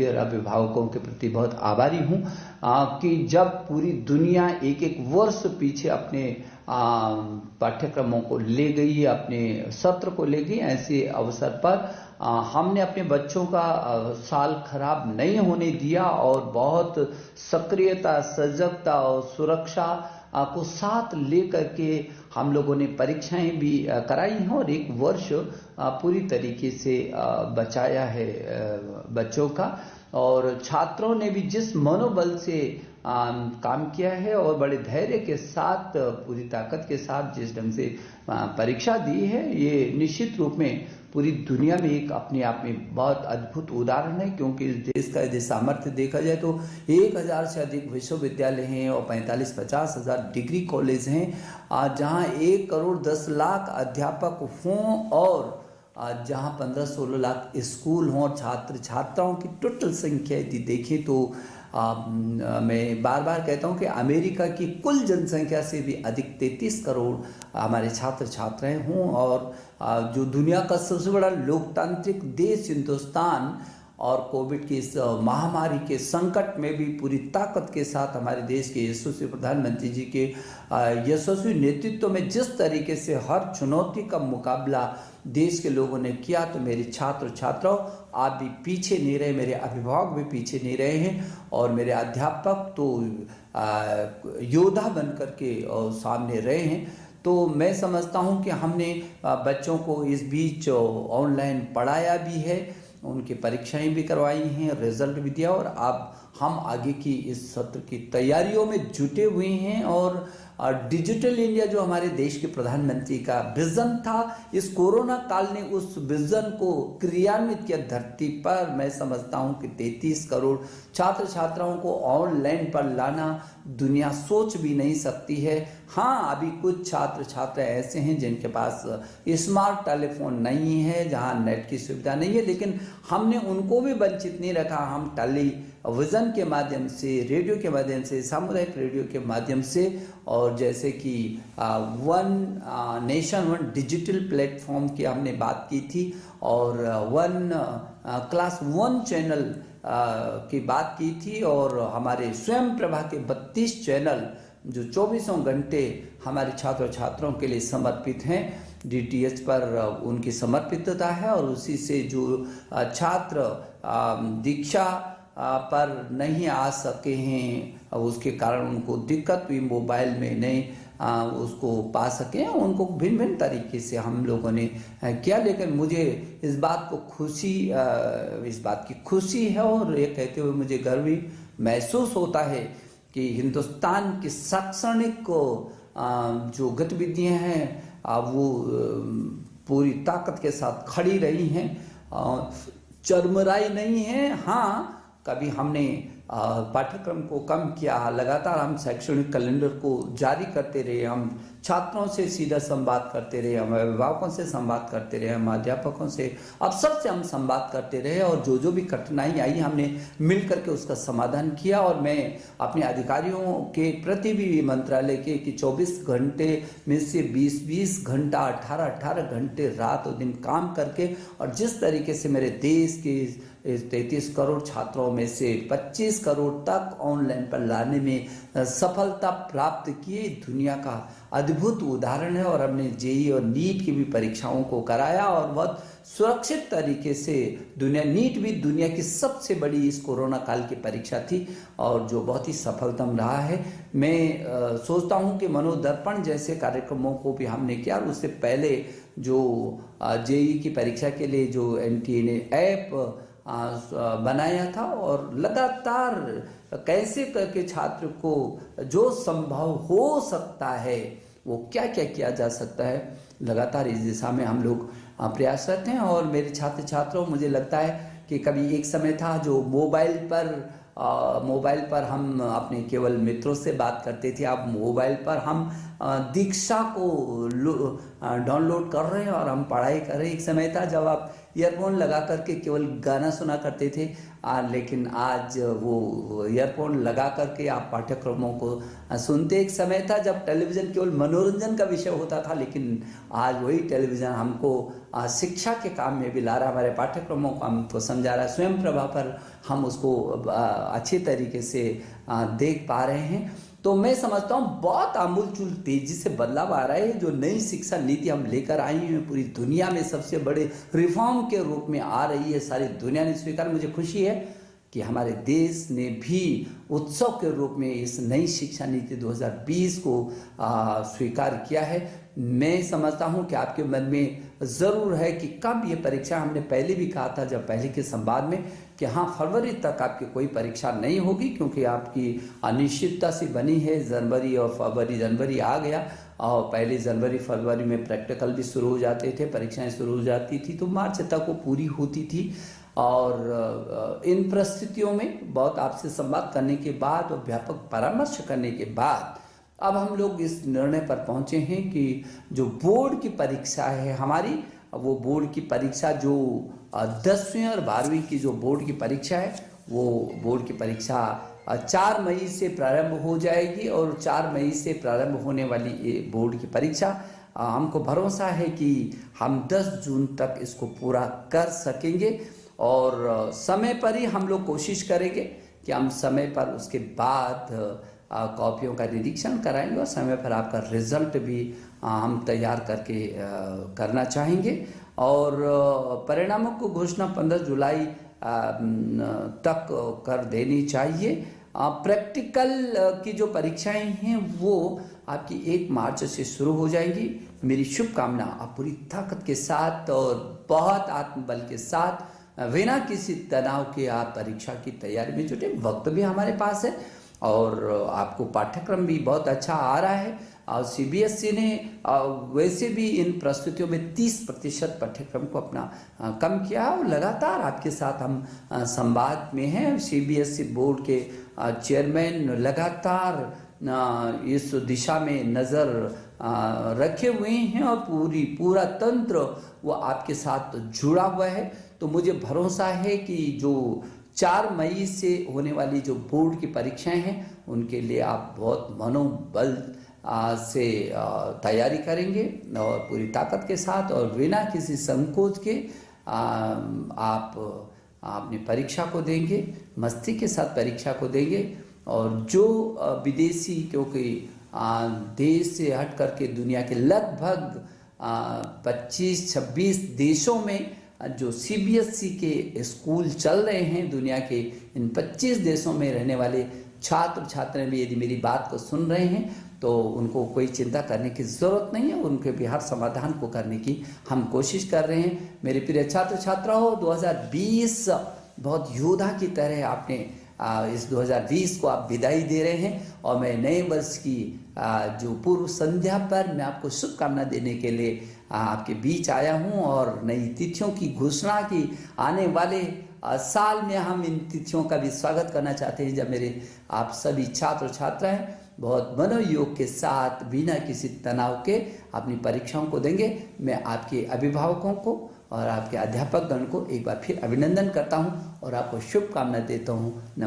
के अभिभावकों के प्रति बहुत आभारी हूँ कि जब पूरी दुनिया एक एक वर्ष पीछे अपने पाठ्यक्रमों को ले गई, अपने सत्र को ले गई, ऐसे अवसर पर हमने अपने बच्चों का साल खराब नहीं होने दिया और बहुत सक्रियता, सजगता और सुरक्षा को साथ लेकर के हम लोगों ने परीक्षाएं भी कराई हैं और एक वर्ष पूरी तरीके से बचाया है बच्चों का। और छात्रों ने भी जिस मनोबल से काम किया है और बड़े धैर्य के साथ, पूरी ताकत के साथ जिस ढंग से परीक्षा दी है, ये निश्चित रूप में पूरी दुनिया में एक अपने आप में बहुत अद्भुत उदाहरण है। क्योंकि इस देश का यदि सामर्थ्य देखा जाए तो 1000 से अधिक विश्वविद्यालय हैं और 45-50 हज़ार डिग्री कॉलेज हैं, जहां 1 करोड़ 10 लाख अध्यापक हों और जहां 15-16 लाख स्कूल हों और छात्र छात्राओं की टोटल संख्या यदि देखें तो मैं बार बार कहता हूं कि अमेरिका की कुल जनसंख्या से भी अधिक 33 करोड़ हमारे छात्र छात्राएं हों और जो दुनिया का सबसे बड़ा लोकतांत्रिक देश हिंदुस्तान और कोविड की इस महामारी के संकट में भी पूरी ताकत के साथ हमारे देश के यशस्वी प्रधानमंत्री जी के यशस्वी नेतृत्व में जिस तरीके से हर चुनौती का मुकाबला देश के लोगों ने किया, तो मेरे छात्र छात्राओं आप भी पीछे नहीं रहे, मेरे अभिभावक भी पीछे नहीं रहे हैं और मेरे अध्यापक तो योद्धा बन करके सामने रहे हैं। तो मैं समझता हूं कि हमने बच्चों को इस बीच ऑनलाइन पढ़ाया भी है, उनकी परीक्षाएं भी करवाई हैं, रिजल्ट भी दिया और अब हम आगे की इस सत्र की तैयारियों में जुटे हुए हैं। और डिजिटल इंडिया जो हमारे देश के प्रधानमंत्री का विजन था, इस कोरोना काल ने उस विजन को क्रियान्वित किया धरती पर। मैं समझता हूं कि 33 करोड़ छात्र छात्राओं को ऑनलाइन पर लाना दुनिया सोच भी नहीं सकती है। हाँ, अभी कुछ छात्र छात्रा ऐसे हैं जिनके पास स्मार्ट टेलीफोन नहीं है, जहां नेट की सुविधा नहीं है, लेकिन हमने उनको भी वंचित नहीं रखा। हम टेलीविजन के माध्यम से, रेडियो के माध्यम से, सामुदायिक रेडियो के माध्यम से और जैसे कि one nation one digital platform की हमने बात की थी और क्लास 1 चैनल की बात की थी और हमारे स्वयं प्रभा के 32 चैनल जो 24 घंटे हमारे छात्र छात्रों के लिए समर्पित हैं, DTH पर उनकी समर्पितता है। और उसी से जो छात्र दीक्षा पर नहीं आ सके हैं, उसके कारण उनको दिक्कत हुई, मोबाइल में नहीं उसको पा सके, उनको भिन्न भिन्न तरीके से हम लोगों ने किया। लेकिन मुझे इस बात की खुशी है और ये कहते हुए मुझे गर्व भी महसूस होता है कि हिंदुस्तान की शैक्षणिक जो गतिविधियां हैं वो पूरी ताकत के साथ खड़ी रही हैं, चरमराई नहीं है। हाँ, कभी हमने पाठ्यक्रम को कम किया, लगातार हम शैक्षणिक कैलेंडर को जारी करते रहे, हम छात्रों से सीधा संवाद करते रहे, हम अभिभावकों से संवाद करते रहे, हम अध्यापकों से, अब सबसे हम संवाद करते रहे और जो भी कठिनाई आई हमने मिल करके उसका समाधान किया। और मैं अपने अधिकारियों के प्रति भी मंत्रालय के कि 24 घंटे में से 20-20 घंटा, 18-18 घंटे रात और दिन काम करके और जिस तरीके से मेरे देश के 33 करोड़ छात्रों में से 25 करोड़ तक ऑनलाइन पर लाने में सफलता प्राप्त की, दुनिया का अद्भुत उदाहरण है। और हमने जेईई और नीट की भी परीक्षाओं को कराया और बहुत सुरक्षित तरीके से नीट भी दुनिया की सबसे बड़ी इस कोरोना काल की परीक्षा थी और जो बहुत ही सफलतम रहा है। मैं सोचता हूं कि मनोदर्पण जैसे कार्यक्रमों को भी हमने किया और उससे पहले जो जेईई की परीक्षा के लिए जो NTA ने ऐप बनाया था और लगातार कैसे करके छात्र को जो संभव हो सकता है वो क्या क्या किया जा सकता है, लगातार इस दिशा में हम लोग प्रयासरत हैं। और मेरे छात्र छात्रों, मुझे लगता है कि कभी एक समय था जो मोबाइल पर हम अपने केवल मित्रों से बात करते थे, अब मोबाइल पर हम दीक्षा को डाउनलोड कर रहे हैं और हम पढ़ाई कर रहे हैं। एक समय था जब आप ईयरफोन लगा करके केवल गाना सुना करते थे, लेकिन आज वो ईयरफोन लगा करके आप पाठ्यक्रमों को सुनते। एक समय था जब टेलीविज़न केवल मनोरंजन का विषय होता था, लेकिन आज वही टेलीविज़न हमको शिक्षा के काम में भी ला रहा है, हमारे पाठ्यक्रमों को हमको समझा रहा है। स्वयं प्रभा पर हम उसको अच्छे तरीके से देख पा रहे हैं। तो मैं समझता हूँ बहुत आमूलचूल तेजी से बदलाव आ रहा है। जो नई शिक्षा नीति हम लेकर आए हैं पूरी दुनिया में सबसे बड़े रिफॉर्म के रूप में आ रही है, सारी दुनिया ने स्वीकार। मुझे खुशी है कि हमारे देश ने भी उत्सव के रूप में इस नई शिक्षा नीति 2020 को स्वीकार किया है। मैं समझता हूं कि आपके मन में ज़रूर है कि कब ये परीक्षा, हमने पहले भी कहा था जब पहले के संवाद में कि हाँ फरवरी तक आपकी कोई परीक्षा नहीं होगी, क्योंकि आपकी अनिश्चितता सी बनी है। जनवरी और फरवरी, जनवरी आ गया और पहले जनवरी फरवरी में प्रैक्टिकल भी शुरू हो जाते थे, परीक्षाएं शुरू हो जाती थी, तो मार्च तक वो पूरी होती थी। और इन परिस्थितियों में बहुत आपसे संवाद करने के बाद और व्यापक परामर्श करने के बाद अब हम लोग इस निर्णय पर पहुंचे हैं कि जो बोर्ड की परीक्षा है हमारी, वो बोर्ड की परीक्षा जो 10वीं और 12वीं की जो बोर्ड की परीक्षा है, वो बोर्ड की परीक्षा 4 मई से प्रारंभ हो जाएगी। और 4 मई से प्रारंभ होने वाली ये बोर्ड की परीक्षा हमको भरोसा है कि हम 10 जून तक इसको पूरा कर सकेंगे। और समय पर ही हम लोग कोशिश करेंगे कि हम समय पर उसके बाद कॉपियों का निरीक्षण कराएंगे और समय पर आपका रिजल्ट भी हम तैयार करके करना चाहेंगे। और परिणामों को घोषणा 15 जुलाई तक कर देनी चाहिए। प्रैक्टिकल की जो परीक्षाएं हैं वो आपकी 1 मार्च से शुरू हो जाएंगी। मेरी शुभकामना, आप पूरी ताकत के साथ और बहुत आत्मबल के साथ बिना किसी तनाव के आप परीक्षा की तैयारी में जुटे। वक्त भी हमारे पास है और आपको पाठ्यक्रम भी बहुत अच्छा आ रहा है। और सीबीएसई ने वैसे भी इन प्रस्तुतियों में 30% पाठ्यक्रम को अपना कम किया और लगातार आपके साथ हम संवाद में हैं। सीबीएसई बोर्ड के चेयरमैन लगातार इस दिशा में नज़र रखे हुए हैं और पूरा तंत्र वो आपके साथ जुड़ा हुआ है। तो मुझे भरोसा है कि जो 4 मई से होने वाली जो बोर्ड की परीक्षाएं हैं उनके लिए आप बहुत मनोबल से तैयारी करेंगे और पूरी ताकत के साथ और बिना किसी संकोच के आप अपनी परीक्षा को देंगे, मस्ती के साथ परीक्षा को देंगे। और जो विदेशी, क्योंकि देश से हट करके दुनिया के लगभग 25-26 देशों में जो सीबीएसई के स्कूल चल रहे हैं, दुनिया के इन 25 देशों में रहने वाले छात्र छात्राएं भी यदि मेरी बात को सुन रहे हैं तो उनको कोई चिंता करने की ज़रूरत नहीं है। उनके भी हर समाधान को करने की हम कोशिश कर रहे हैं। मेरे प्रिय छात्र छात्राओं, 2020 बहुत योद्धा की तरह आपने इस 2020 को आप विदाई दे रहे हैं और मैं नए वर्ष की जो पूर्व संध्या पर मैं आपको शुभकामना देने के लिए आपके बीच आया हूं। और नई तिथियों की घोषणा की आने वाले साल में हम इन तिथियों का भी स्वागत करना चाहते हैं, जब मेरे आप सभी छात्र छात्राएं बहुत मनोयोग के साथ बिना किसी तनाव के अपनी परीक्षाओं को देंगे। मैं आपके अभिभावकों को और आपके अध्यापक गण को एक बार फिर अभिनंदन करता हूं और आपको शुभकामना देता हूं।